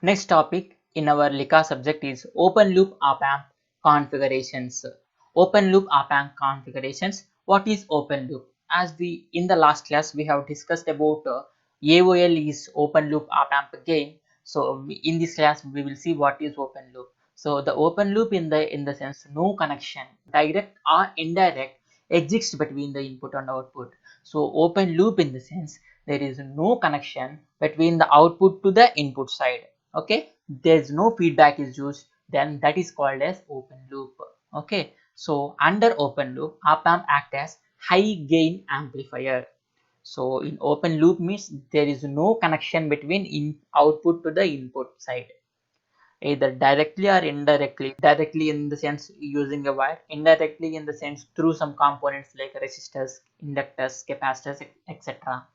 Next topic in our LICA subject is open loop op amp configurations. Open loop op amp configurations. What is open loop? As we in the last class we have discussed about AOL is open loop op amp gain. So in this class we will see what is open loop. So the open loop in the sense no connection, direct or indirect, exists between the input and output. So open loop in the sense there is no connection between the output to the input side. Okay, there's no feedback is used, then that is called as open loop. Okay, so under open loop op amp act as high gain amplifier. So in open loop means there is no connection between output to the input side, either directly or indirectly. Directly in the sense using a wire, indirectly in the sense through some components like resistors, inductors, capacitors, etc.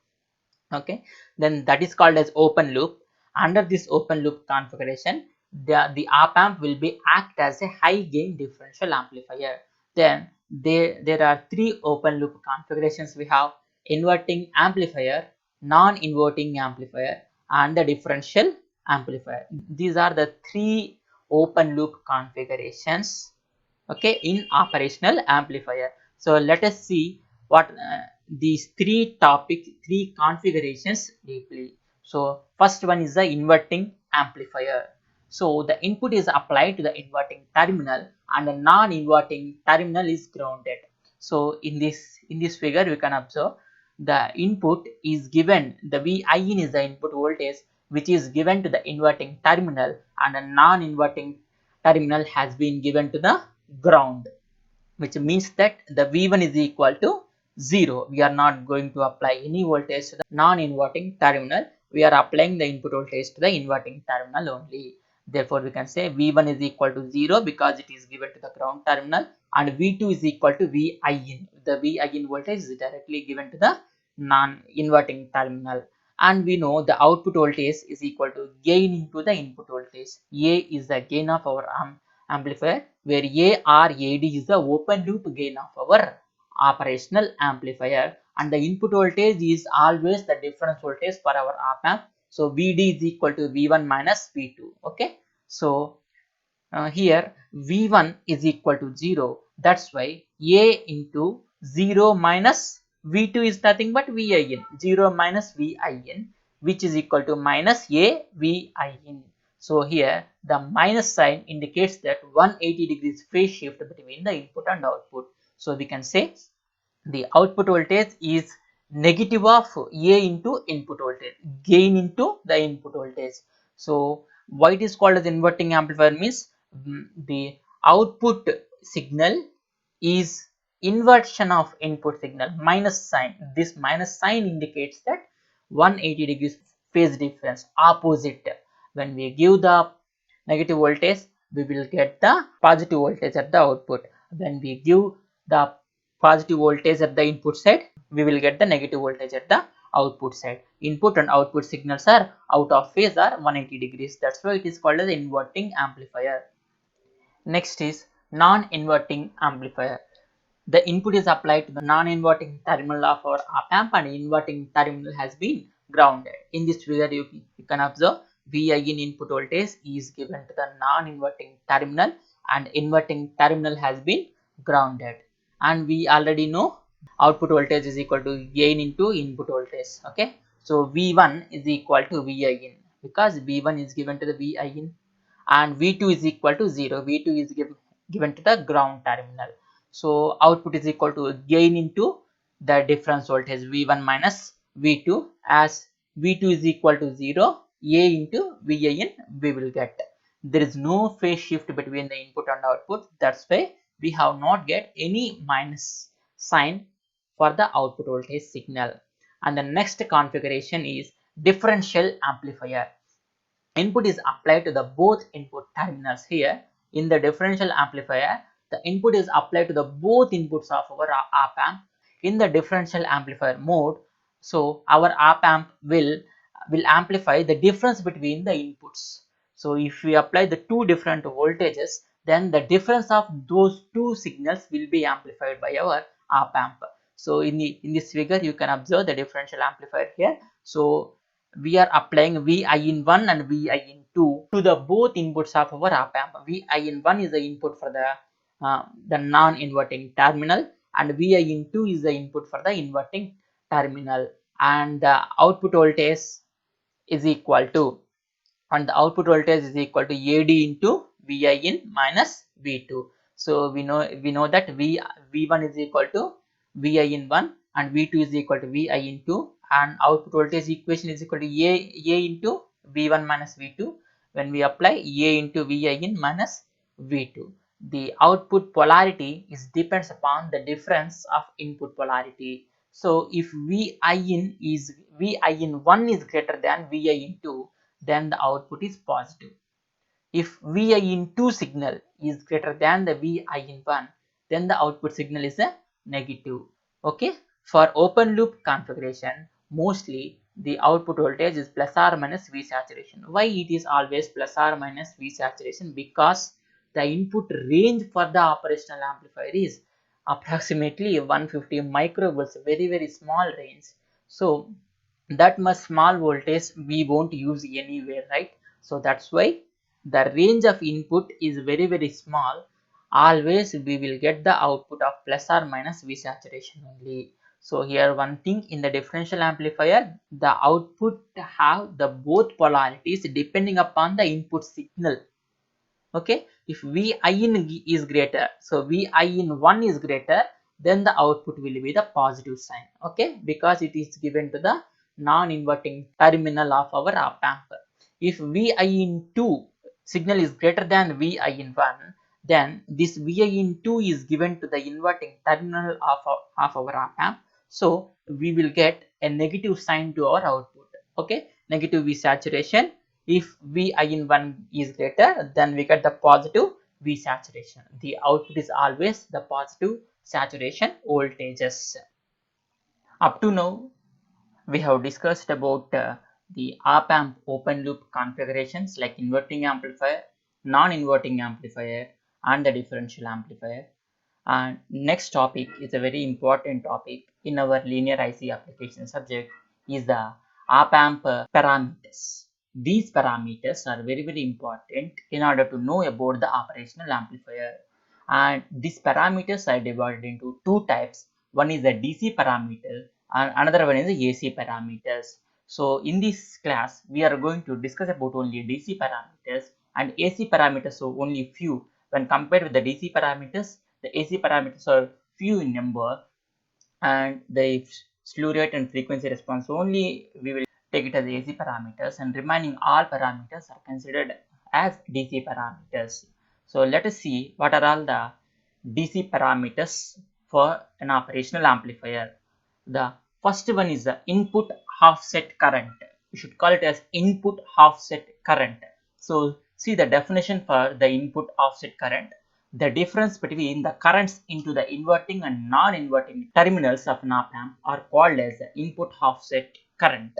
Okay, then that is called as open loop. Under this open loop configuration, the op amp will be act as a high gain differential amplifier. Then there are three open loop configurations. We have inverting amplifier, non-inverting amplifier, and the differential amplifier. These are the three open loop configurations, okay, in operational amplifier. So let us see what these three configurations deeply. So first one is the inverting amplifier. So the input is applied to the inverting terminal and the non-inverting terminal is grounded. So in this figure we can observe the input is given, the VIN is the input voltage which is given to the inverting terminal, and a non-inverting terminal has been given to the ground, which means that the V1 is equal to 0. We are not going to apply any voltage to the non-inverting terminal. We are applying the input voltage to the inverting terminal only. Therefore, we can say V1 is equal to 0 because it is given to the ground terminal, and V2 is equal to VIN. The VIN voltage is directly given to the non-inverting terminal. And we know the output voltage is equal to gain into the input voltage. A is the gain of our amplifier, where A or AD is the open loop gain of our operational amplifier, and the input voltage is always the difference voltage for our op amp. So VD is equal to V1 minus V2. Okay, so here V1 is equal to 0. That's why A into 0 minus V2 is nothing but VIN. 0 minus VIN, which is equal to minus A VIN. So here the minus sign indicates that 180 degrees phase shift between the input and output. So we can say the output voltage is negative of A into input voltage, gain into the input voltage. So why it is called as inverting amplifier means the output signal is inversion of input signal, minus sign. This minus sign indicates that 180 degrees phase difference, opposite. When we give the negative voltage, we will get the positive voltage at the output. When we give the positive voltage at the input side, we will get the negative voltage at the output side. Input and output signals are out of phase or 180 degrees. That's why it is called as inverting amplifier. Next is non-inverting amplifier. The input is applied to the non-inverting terminal of our op amp and inverting terminal has been grounded. In this figure you can observe VIN input voltage is given to the non-inverting terminal and inverting terminal has been grounded. And we already know output voltage is equal to gain into input voltage. Okay, so V1 is equal to VIN because V1 is given to the VIN, and V2 is equal to 0. V2 is given to the ground terminal. So output is equal to gain into the difference voltage V1 minus V2, as V2 is equal to 0, A into VIN we will get. There is no phase shift between the input and output. That's why we have not get any minus sign for the output voltage signal. And the next configuration is differential amplifier. Input is applied to the both input terminals. Here in the differential amplifier, the input is applied to the both inputs of our op amp in the differential amplifier mode. So our op amp will amplify the difference between the inputs. So if we apply the two different voltages, then the difference of those two signals will be amplified by our op amp. So in this figure you can observe the differential amplifier here. So we are applying Vi in 1 and Vi in 2 to the both inputs of our op-amp. Vi in 1 is the input for the non-inverting terminal, and Vi in 2 is the input for the inverting terminal, and the output voltage is equal to, and the output voltage is equal to AD into Vi in minus V2. So we know that V1 is equal to Vi in 1 and V2 is equal to Vi in 2, and output voltage equation is equal to A into V1 minus V2 when we apply A into Vi in minus V2. The output polarity is depends upon the difference of input polarity. So if Vi in 1 is greater than Vi in 2, then the output is positive. If Vi in 2 signal is greater than the Vi in 1, then the output signal is a negative. Okay, for open loop configuration, mostly the output voltage is plus or minus V saturation. Why it is always plus or minus V saturation? Because the input range for the operational amplifier is approximately 150 microvolts, very small range. So that much small voltage we won't use anywhere, right? So that's why the range of input is very small. Always we will get the output of plus or minus V saturation only. So here one thing, in the differential amplifier the output have the both polarities depending upon the input signal. Okay, if Vi in is greater, so Vi in 1 is greater, then the output will be the positive sign. Okay, because it is given to the non-inverting terminal of our op amp. If Vi in 2 signal is greater than Vi in 1, then this Vi in 2 is given to the inverting terminal of our op amp, so we will get a negative sign to our output. Okay, negative V saturation. If Vi in 1 is greater, then we get the positive V saturation. The output is always the positive saturation voltages. Up to now, we have discussed about the op amp open loop configurations like inverting amplifier, non-inverting amplifier, and the differential amplifier. And next topic is a very important topic in our linear IC application subject, is the op amp parameters. These parameters are very important in order to know about the operational amplifier. And these parameters are divided into two types. One is the DC parameter and another one is the AC parameters. So in this class, we are going to discuss about only DC parameters, and AC parameters, so only few. When compared with the DC parameters, the AC parameters are few in number, and the slew rate and frequency response only we will take it as AC parameters, and remaining all parameters are considered as DC parameters. So let us see what are all the DC parameters for an operational amplifier. The first one is the input offset current. We should call it as input offset current. So see the definition for the input offset current. The difference between the currents into the inverting and non-inverting terminals of an op amp are called as the input offset current.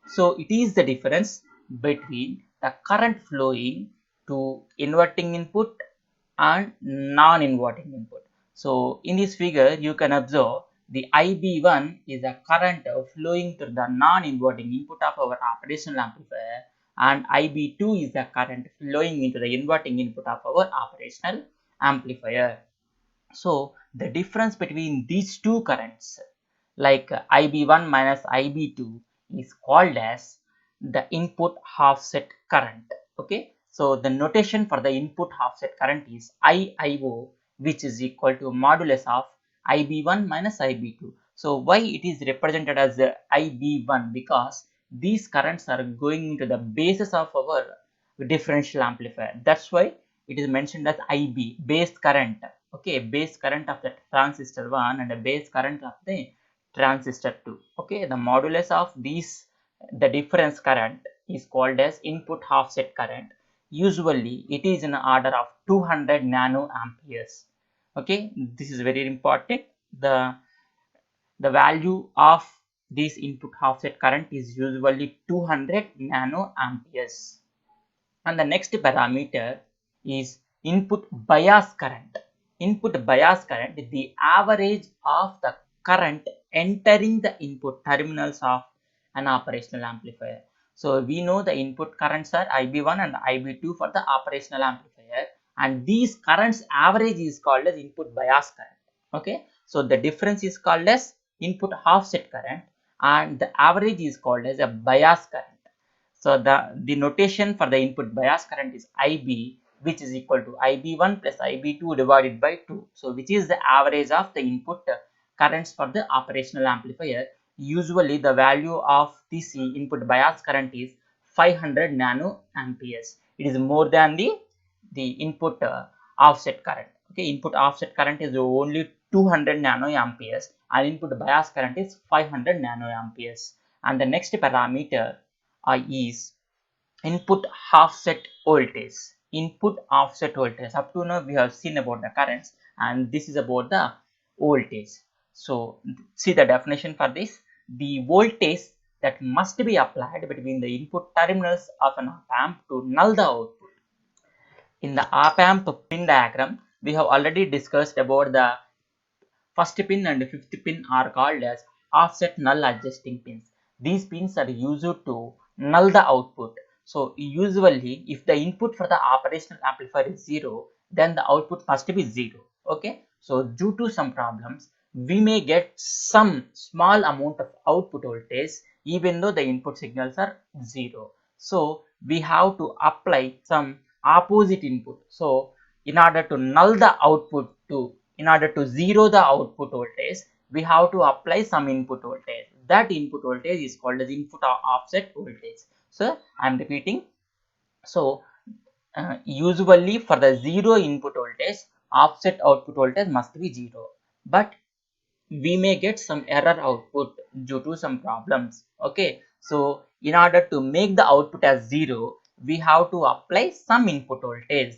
So it is the difference between the current flowing to inverting input and non-inverting input. So in this figure you can observe the IB1 is the current flowing through the non-inverting input of our operational amplifier, and IB2 is the current flowing into the inverting input of our operational amplifier. So the difference between these two currents, like IB1 minus IB2, is called as the input offset current. Okay, so the notation for the input offset current is IIO, which is equal to modulus of IB1 minus IB2. So why it is represented as the IB1? Because these currents are going into the basis of our differential amplifier. That's why it is mentioned as IB, base current. Okay, base current of the transistor 1 and a base current of the transistor 2. Okay, the modulus of these, the difference current, is called as input offset current. Usually it is in order of 200 nano amperes. Okay, this is very important. The value of this input offset current is usually 200 nano amperes. And the next parameter is input bias current. Input bias current is the average of the current entering the input terminals of an operational amplifier. So we know the input currents are IB1 and IB2 for the operational amplifier, and these currents average is called as input bias current. Okay, so the difference is called as input offset current and the average is called as a bias current. So the notation for the input bias current is IB, which is equal to IB1 plus IB2 divided by 2. So which is the average of the input currents for the operational amplifier. Usually the value of this input bias current is 500 nano amperes. It is more than the input offset current. Okay, input offset current is only 200 nano amperes and input bias current is 500 nano amperes. And the next parameter is input offset voltage. Input offset voltage. Up to now we have seen about the currents and this is about the voltage. So see the definition for this. The voltage that must be applied between the input terminals of an op amp to null the output. In the op amp pin diagram, we have already discussed about the first pin and fifth pin are called as offset null adjusting pins. These pins are used to null the output. So usually if the input for the operational amplifier is 0, then the output must be 0. Okay. So due to some problems, we may get some small amount of output voltage even though the input signals are 0. So we have to apply some opposite input. So in order to null the output in order to zero the output voltage, we have to apply some input voltage. That input voltage is called as input offset voltage. So I am repeating. So usually for the zero input voltage, offset output voltage must be 0. But we may get some error output due to some problems. Okay, so in order to make the output as 0, we have to apply some input voltage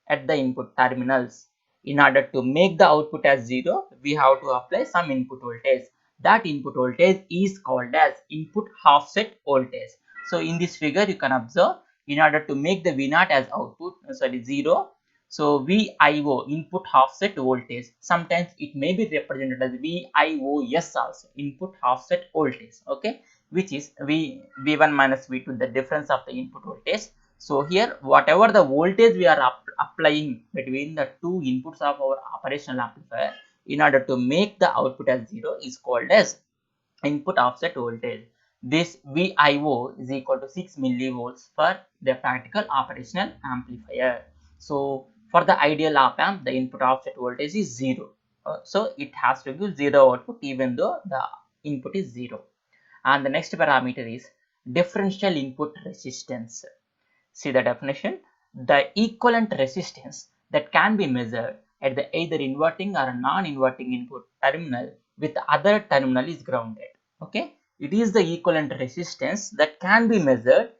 at the input terminals. In order to make the output as 0, we have to apply some input voltage. That input voltage is called as input offset voltage. So in this figure you can observe, in order to make the V0 as output, 0, so VIO, input offset voltage, sometimes it may be represented as VIOS also, input offset voltage, okay, which is V1 minus V2, the difference of the input voltage. So here whatever the voltage we are applying between the two inputs of our operational amplifier in order to make the output as 0 is called as input offset voltage. This VIO is equal to 6 millivolts for the practical operational amplifier. So for the ideal op amp, the input offset voltage is 0. So it has to give 0 output even though the input is 0. And the next parameter is differential input resistance. See the definition. The equivalent resistance that can be measured at the either inverting or non-inverting input terminal with the other terminal is grounded. Okay, it is the equivalent resistance that can be measured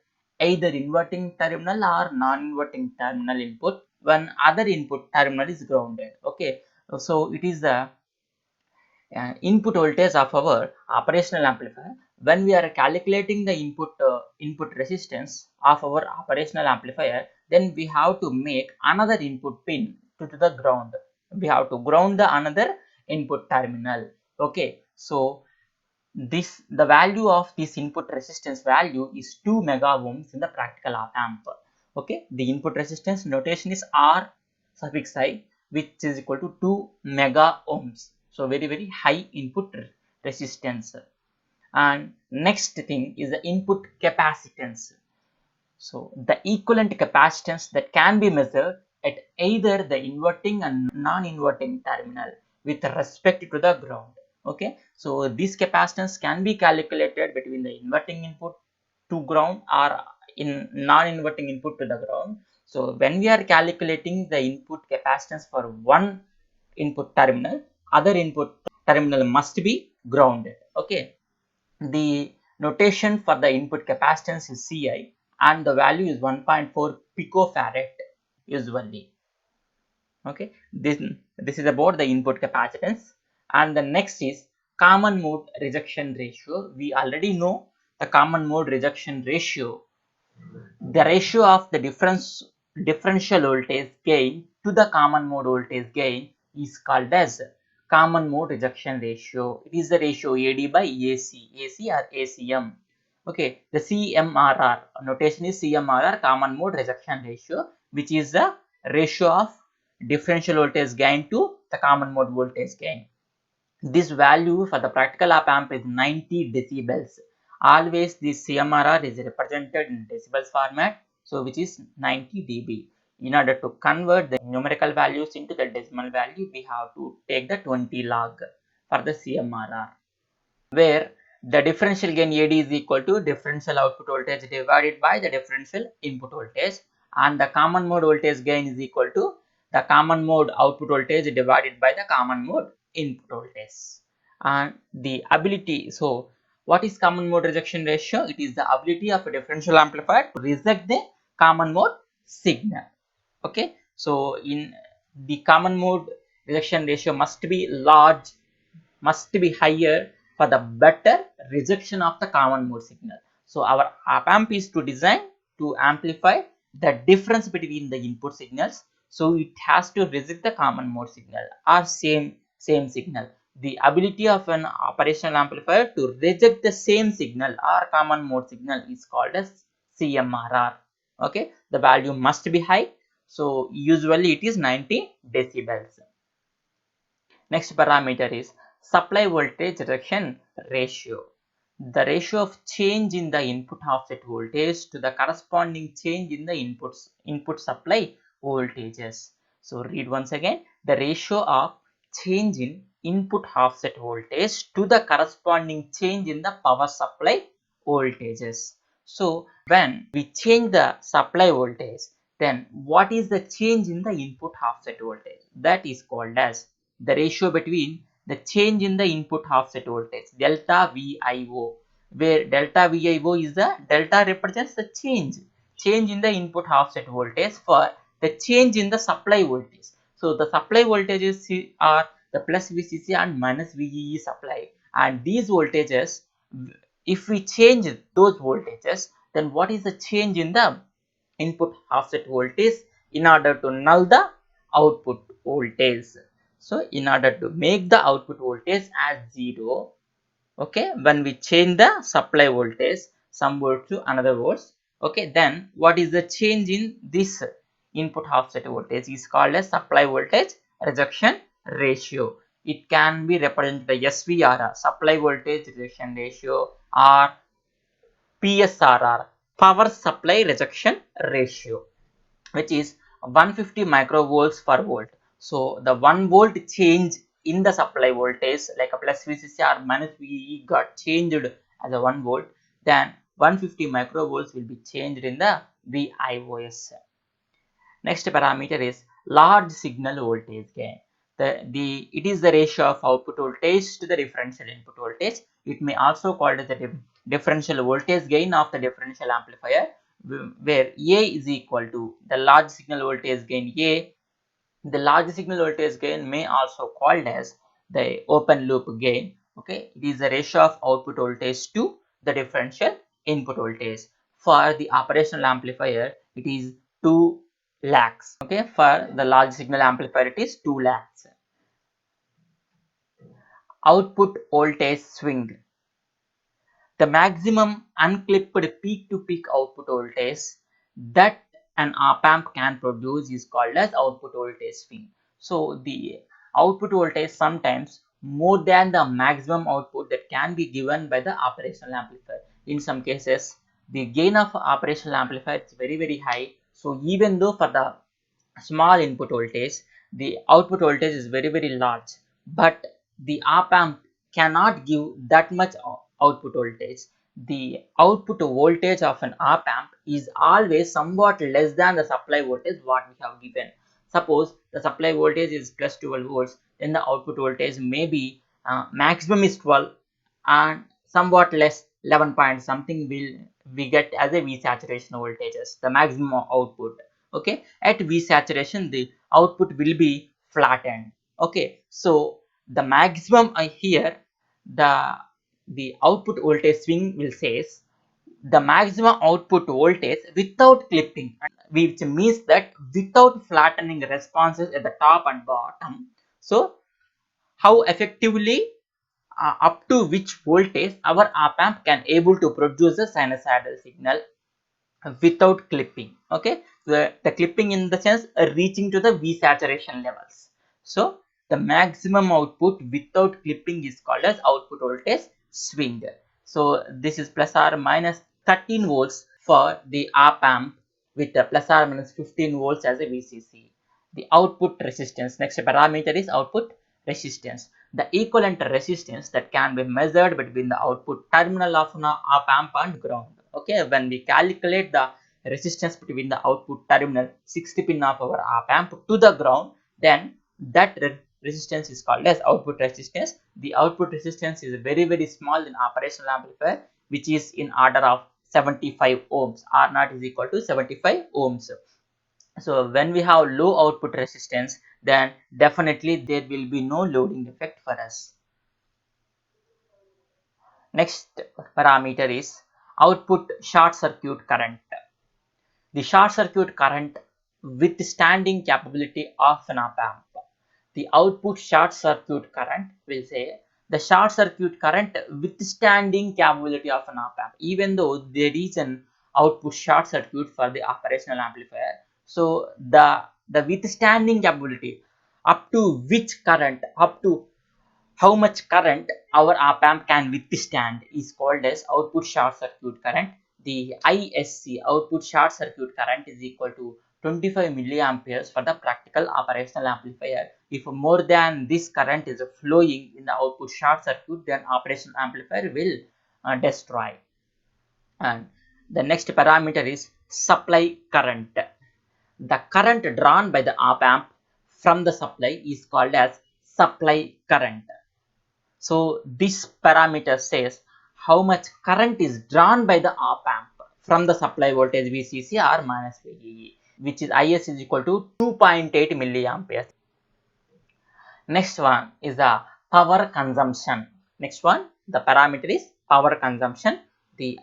either inverting terminal or non-inverting terminal input when other input terminal is grounded. Okay, so it is the input voltage of our operational amplifier. When we are calculating the input resistance of our operational amplifier, then we have to make another input pin to the ground. We have to ground the another input terminal. Okay, so the value of this input resistance value is 2 mega ohms in the practical op amp. Okay, the input resistance notation is R suffix I, which is equal to 2 mega ohms. So very high input resistance. And next thing is the input capacitance. So the equivalent capacitance that can be measured at either the inverting and non-inverting terminal with respect to the ground. Okay, so this capacitance can be calculated between the inverting input to ground or in non-inverting input to the ground. So when we are calculating the input capacitance for one input terminal, other input terminal must be grounded. Okay, the notation for the input capacitance is Ci and the value is 1.4 picofarad usually. Okay, this is about the input capacitance. And the next is common mode rejection ratio. We already know the common mode rejection ratio. The ratio of the differential voltage gain to the common mode voltage gain is called as common mode rejection ratio. It is the ratio AD by AC, AC or ACM. Okay, the CMRR notation is CMRR, common mode rejection ratio, which is the ratio of differential voltage gain to the common mode voltage gain. This value for the practical op amp is 90 decibels. Always this CMRR is represented in decibels format, so which is 90 dB. In order to convert the numerical values into the decimal value, we have to take the 20 log for the CMRR, where the differential gain AD is equal to differential output voltage divided by the differential input voltage, and the common mode voltage gain is equal to the common mode output voltage divided by the common mode input voltage. And the ability, so what is common mode rejection ratio? It is the ability of a differential amplifier to reject the common mode signal. Okay, so in the common mode rejection ratio must be large, must be higher for the better rejection of the common mode signal. So our op amp is to design to amplify the difference between the input signals. So it has to reject the common mode signal or same signal. The ability of an operational amplifier to reject the same signal or common mode signal is called as CMRR. Okay, the value must be high. So usually it is 90 decibels. Next parameter is supply voltage rejection ratio. The ratio of change in the input offset voltage to the corresponding change in the input supply voltages. So read once again, the ratio of change in input offset voltage to the corresponding change in the power supply voltages. So when we change the supply voltage, then what is the change in the input offset voltage? That is called as the ratio between the change in the input offset voltage, delta VIO, where delta VIO is the delta represents the change in the input offset voltage for the change in the supply voltage. So the supply voltages are the plus VCC and minus VEE supply, and these voltages, if we change those voltages, then what is the change in the input offset voltage in order to null the output voltage. So in order to make the output voltage as 0, okay, when we change the supply voltage some volts to another volts, okay, then what is the change in this input offset voltage is called as supply voltage rejection ratio. It can be represented by SVR, supply voltage rejection ratio, or PSRR, power supply rejection ratio, which is 150 microvolts per volt. So the 1 volt change in the supply voltage, like a plus VCC or minus VEE got changed as a 1 volt, then 150 microvolts will be changed in the VIOS. Next parameter is large signal voltage gain. It is the ratio of output voltage to the differential input voltage. It may also called as the differential voltage gain of the differential amplifier, where A is equal to the large signal voltage gain A. The large signal voltage gain may also called as the open loop gain. Okay, it is the ratio of output voltage to the differential input voltage. For the operational amplifier, it is 2 lakhs. Okay, for the large signal amplifier, it is 2 lakhs. Output voltage swing. The maximum unclipped peak-to-peak output voltage that an op amp can produce is called as output voltage swing. So the output voltage sometimes more than the maximum output that can be given by the operational amplifier. In some cases, the gain of operational amplifier is very high. So even though for the small input voltage, the output voltage is very large, but the op amp cannot give that much output voltage. The output voltage of an op amp is always somewhat less than the supply voltage what we have given. Suppose the supply voltage is plus 12 volts, then the output voltage may be maximum is 12 and somewhat less 11 point something will we get as a V saturation voltages, the maximum output. Okay, at V saturation the output will be flattened. Okay, so the maximum here, the output voltage swing will says the maximum output voltage without clipping, which means that without flattening responses at the top and bottom. So how effectively up to which voltage our op amp can able to produce a sinusoidal signal without clipping. Okay, the clipping in the sense reaching to the V saturation levels. So the maximum output without clipping is called as output voltage swing. So this is plus or minus 13 volts for the op amp with a plus or minus 15 volts as a VCC. The output resistance, next parameter is output resistance. The equivalent resistance that can be measured between the output terminal of an op amp and ground. Okay, when we calculate the resistance between the output terminal 60 pin of our op amp to the ground, then that resistance is called as output resistance. The output resistance is very small in operational amplifier, which is in order of 75 ohms. R naught is equal to 75 ohms. So when we have low output resistance, then definitely there will be no loading effect for us. Next parameter is output short circuit current. The short circuit current withstanding capability of an op amp. The output short circuit current will say the short circuit current withstanding capability of an op amp, even though there is an output short circuit for the operational amplifier. So the withstanding capability up to which current, up to how much current our op amp can withstand is called as output short circuit current. The ISC, output short circuit current, is equal to 25 milliamperes for the practical operational amplifier. If more than this current is flowing in the output short circuit, then operational amplifier will destroy. And the next parameter is supply current. The current drawn by the op amp from the supply is called as supply current. So this parameter says how much current is drawn by the op amp from the supply voltage VCC or minus VEE, which is IS is equal to 2.8 milliamperes. Next one is the power consumption. Next one, the parameter is power consumption. The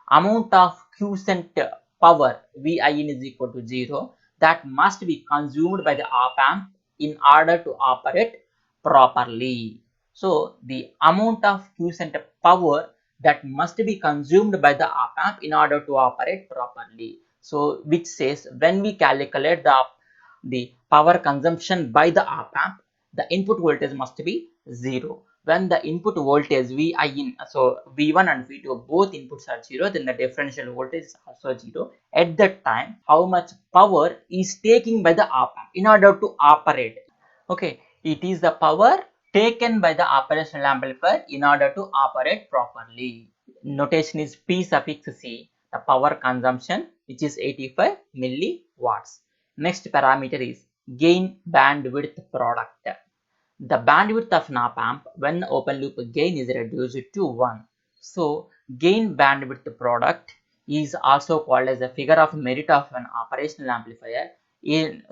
amount of quiescent power VIN is equal to 0 that must be consumed by the op amp in order to operate properly. So the amount of quiescent power that must be consumed by the op amp in order to operate properly. So which says when we calculate the power consumption by the op amp, the input voltage must be 0. When the input voltage VIN, so V1 and V2 both inputs are 0, then the differential voltage is also 0. At that time, how much power is taken by the op amp in order to operate? Okay, it is the power taken by the operational amplifier in order to operate properly. Notation is P suffix C, the power consumption, which is 85 milliwatts. Next parameter is gain bandwidth product. The bandwidth of an op amp when open loop gain is reduced to 1. So gain bandwidth product is also called as a figure of merit of an operational amplifier.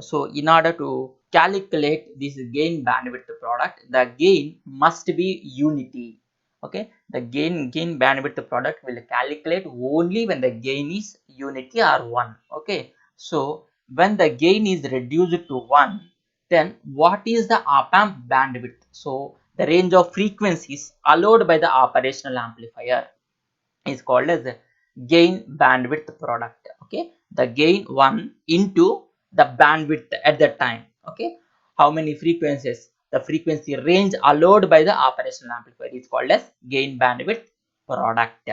So in order to calculate this gain bandwidth product, the gain must be unity. Okay, the gain bandwidth product will calculate only when the gain is unity or 1. Okay, so when the gain is reduced to 1, then what is the op amp bandwidth? So the range of frequencies allowed by the operational amplifier is called as gain bandwidth product. Okay, the gain 1 into the bandwidth at that time. Okay, how many frequencies? The frequency range allowed by the operational amplifier is called as gain bandwidth product.